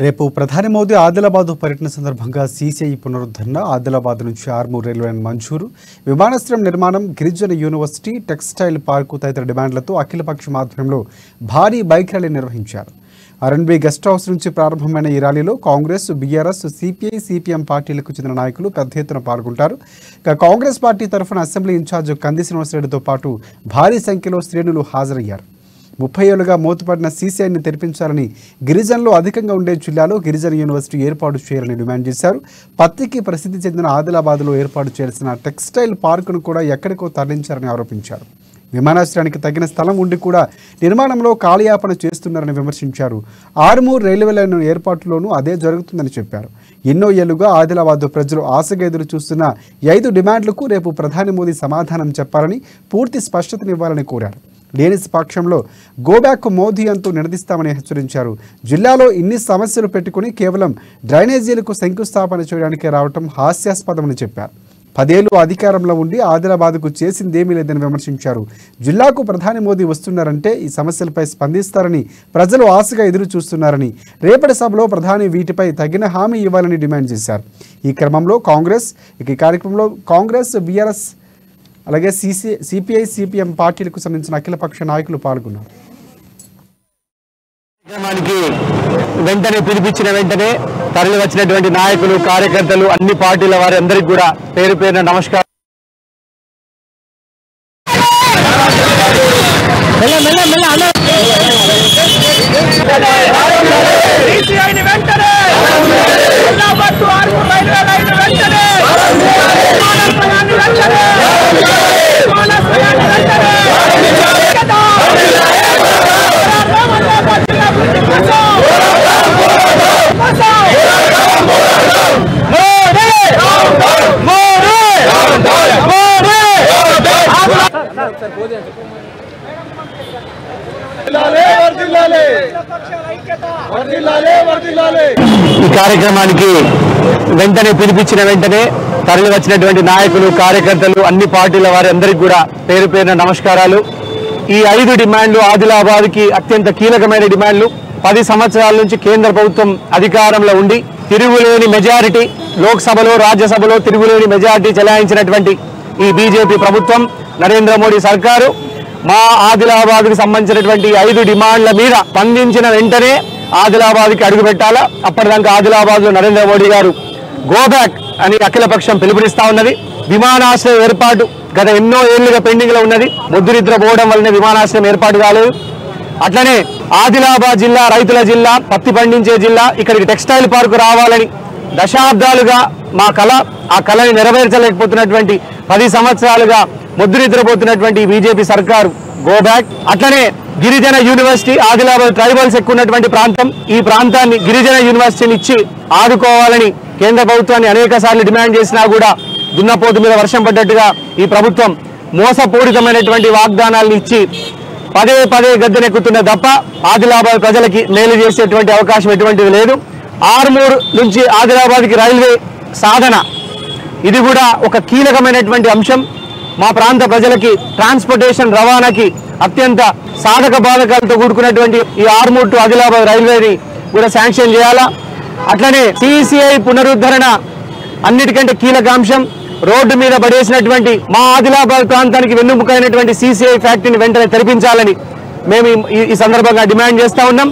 రేపు ప్రధాని మోదీ ఆదిలాబాద్ పర్యటన సందర్భంగా సీసీఐ పునరుద్ధరణ, ఆదిలాబాద్ నుంచి ఆర్మూర్ రైల్వే లైన్ మంజూరు, విమానాశ్రయం నిర్మాణం, గిరిజన యూనివర్సిటీ, టెక్స్టైల్ పార్కు తదితర డిమాండ్లతో అఖిలపక్షం ఆధ్వర్యంలో భారీ బైక్ ర్యాలీ నిర్వహించారు. ఆర్ఎన్బి గెస్ట్ హౌస్ నుంచి ప్రారంభమైన ఈ ర్యాలీలో కాంగ్రెస్, బీఆర్ఎస్, సిపిఐ, సిపిఎం పార్టీలకు చెందిన నాయకులు పెద్ద ఎత్తున పాల్గొంటారు. కాంగ్రెస్ పార్టీ తరఫున అసెంబ్లీ ఇన్ఛార్జ్ కంది శ్రీనివాసరెడ్డితో పాటు భారీ సంఖ్యలో శ్రేణులు హాజరయ్యారు. 30 ఏళ్లుగా మూతపడిన సీసీఐని తెరిపించాలని, గిరిజనులు అధికంగా ఉండే జిల్లాలో గిరిజన యూనివర్సిటీ ఏర్పాటు చేయాలని డిమాండ్ చేశారు. పత్తికి ప్రసిద్ధి చెందిన ఆదిలాబాద్లో ఏర్పాటు చేయాల్సిన టెక్స్టైల్ పార్కును కూడా ఎక్కడికో తరలించారని ఆరోపించారు. విమానాశ్రయానికి తగిన స్థలం ఉండి కూడా నిర్మాణంలో కాలయాపన చేస్తున్నారని విమర్శించారు. ఆర్మూర్ రైల్వే లైన్ ఏర్పాటులోనూ అదే జరుగుతుందని చెప్పారు. ఎన్నో ఏళ్లుగా ఆదిలాబాద్ ప్రజలు ఆశగా ఎదురు చూస్తున్న 5 డిమాండ్లకు రేపు ప్రధాని మోదీ సమాధానం చెప్పాలని, పూర్తి స్పష్టతనివ్వాలని కోరారు. లేని పక్షంలో గోబ్యాక్ మోదీ అంటూ నినదిస్తామని హెచ్చరించారు. జిల్లాలో ఇన్ని సమస్యలు పెట్టుకుని కేవలం డ్రైనేజీలకు శంకుస్థాపన చేయడానికి రావటం హాస్యాస్పదమని చెప్పారు. 10 ఏళ్లు అధికారంలో ఉండి ఆదిలాబాద్కు చేసిందేమీ లేదని విమర్శించారు. జిల్లాకు ప్రధాని మోదీ వస్తున్నారంటే ఈ సమస్యలపై స్పందిస్తారని, ప్రజలు ఆశగా ఎదురు చూస్తున్నారని, రేపటి సభలో ప్రధాని వీటిపై తగిన హామీ ఇవ్వాలని డిమాండ్ చేశారు. ఈ క్రమంలో కార్యక్రమంలో కాంగ్రెస్, బీఆర్ఎస్ అలాగే సిపిఐ, సిపిఎం పార్టీలకు సంబంధించిన అఖిలపక్ష నాయకులు పాల్గొన్నారు. కార్యక్రమానికి వెంటనే పిలిపించిన వెంటనే తరలి వచ్చినటువంటి నాయకులు, కార్యకర్తలు, అన్ని పార్టీల వారి అందరికీ కూడా పేరు పేరున నమస్కారం. ఈ కార్యక్రమానికి వెంటనే పిలిపించిన వెంటనే తరలి వచ్చినటువంటి నాయకులు, కార్యకర్తలు, అన్ని పార్టీల వారి అందరికీ కూడా పేరు పేరున నమస్కారాలు. ఈ 5 డిమాండ్లు ఆదిలాబాద్కి అత్యంత కీలకమైన డిమాండ్లు. 10 సంవత్సరాల నుంచి కేంద్ర ప్రభుత్వం అధికారంలో ఉండి తిరుగులేని మెజారిటీ, లోక్సభలో, రాజ్యసభలో తిరుగులేని మెజారిటీ చెలాయించినటువంటి ఈ బీజేపీ ప్రభుత్వం, నరేంద్ర మోడీ సర్కారు మా ఆదిలాబాద్కి సంబంధించినటువంటి 5 డిమాండ్ల మీద స్పందించిన వెంటనే ఆదిలాబాద్కి అడుగు పెట్టాలా. అప్పటిదాకా ఆదిలాబాద్లో నరేంద్ర మోడీ గారు గోబ్యాక్ అని అఖిలపక్షం పిలుపునిస్తా ఉన్నది. విమానాశ్రయం ఏర్పాటు గత ఎన్నో ఏళ్లుగా పెండింగ్ లో ఉన్నది. ముద్దునిద్ర పోవడం వల్లనే విమానాశ్రయం ఏర్పాటు కాలేదు. అట్లనే ఆదిలాబాద్ జిల్లా రైతుల జిల్లా, పత్తి పండించే జిల్లా, ఇక్కడికి టెక్స్టైల్ పార్కు రావాలని దశాబ్దాలుగా మా కళ, ఆ కళని నెరవేర్చలేకపోతున్నటువంటి 10 సంవత్సరాలుగా ముద్దునిద్రపోతున్నటువంటి బీజేపీ సర్కారు గోబ్యాక్. అట్లనే గిరిజన యూనివర్సిటీ, ఆదిలాబాద్ ట్రైబల్స్ ఎక్కువ ఉన్నటువంటి ప్రాంతం, ఈ ప్రాంతాన్ని గిరిజన యూనివర్సిటీని ఇచ్చి ఆదుకోవాలని కేంద్ర ప్రభుత్వాన్ని అనేక సార్లు డిమాండ్ చేసినా కూడా దున్నపోతు మీద వర్షం పడ్డట్టుగా ఈ ప్రభుత్వం మోసపూరితమైనటువంటి వాగ్దానాలను ఇచ్చి పదే గద్దెనెక్కుతున్న తప్ప ఆదిలాబాద్ ప్రజలకి మేలు చేసేటువంటి అవకాశం ఎటువంటిది లేదు. ఆర్మూర్ నుంచి ఆదిలాబాద్కి రైల్వే సాధన, ఇది కూడా ఒక కీలకమైనటువంటి అంశం. మా ప్రాంత ప్రజలకి ట్రాన్స్పోర్టేషన్, రవాణాకి అత్యంత సాధక బాధకాలతో కూడుకున్నటువంటి ఈ ఆర్మూర్ టు ఆదిలాబాద్ రైల్వేని కూడా శాంక్షన్ చేయాలా. అట్లనే సీసీఐ పునరుద్ధరణ అన్నిటికంటే కీలక అంశం. రోడ్డు మీద పడేసినటువంటి మా ఆదిలాబాద్ ప్రాంతానికి వెన్నుముకైనటువంటి సీసీఐ ఫ్యాక్టరీని వెంటనే తెరిపించాలని మేము ఈ సందర్భంగా డిమాండ్ చేస్తా ఉన్నాం.